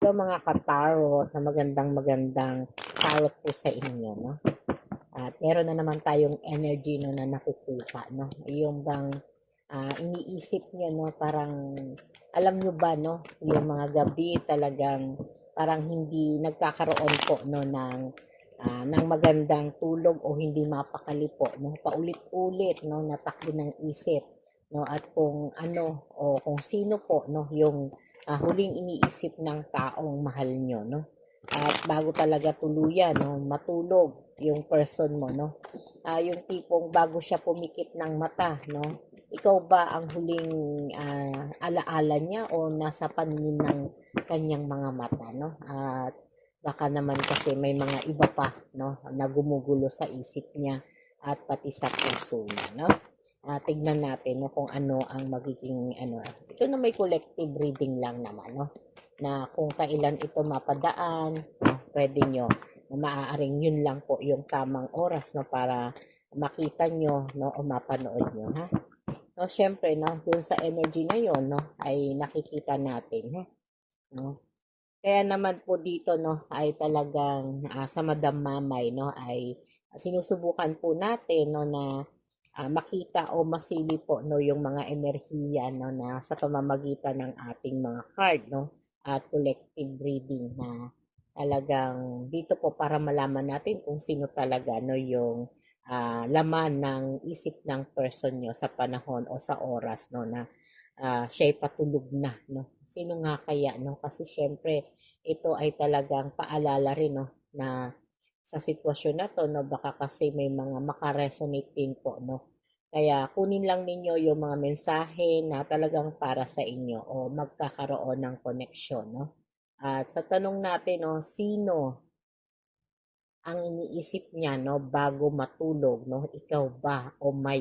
Yung mga ka-tarot na magandang tarot po sa inyo, no? At meron na naman tayong energy no na nakukuha, no? Yung bang iniisip niyo, no? Parang alam nyo ba, no? Yung mga gabi talagang parang hindi nagkakaroon po, no? Ng magandang tulog o hindi mapakali po, no? Paulit-ulit, no? Natakbo ng isip, no? At kung ano o kung sino po, no? Yung huling iniisip ng taong mahal nyo, no? At bago talaga tuluyan, no, matulog yung person mo, no? Yung tipong bago siya pumikit ng mata, no? Ikaw ba ang huling alaala niya o nasa paningin ng kanyang mga mata, no? At baka naman kasi may mga iba pa, no, na gumugulo sa isip niya at pati sa puso niya, no? Tignan natin no, kung ano ang magiging ano. Ito na may collective reading lang naman, no? Na kung kailan ito mapadaan, no, pwede nyo, maaaring yun lang po yung tamang oras no para makita nyo no o mapanood nyo ha. No, syempre no, dun sa energy na yon no ay nakikita natin ha. No. Kaya naman po dito no ay talagang sa Madam Mamay no ay sinusubukan po natin no na makita o masili po no yung mga enerhiya no na sa pamamagitan ng ating mga card no at collective reading na talagang dito po para malaman natin kung sino talaga no yung laman ng isip ng person nyo sa panahon o sa oras no na siya'y patulog na no. Sino nga kaya no kasi syempre ito ay talagang paalala rin no na sa sitwasyon na 'to 'no, baka kasi may mga maka-resonate din po 'no. Kaya kunin lang ninyo yung mga mensahe na talagang para sa inyo o magkakaroon ng koneksyon 'no. At sa tanong natin 'no, sino ang iniisip niya 'no, bago matulog 'no, ikaw ba o may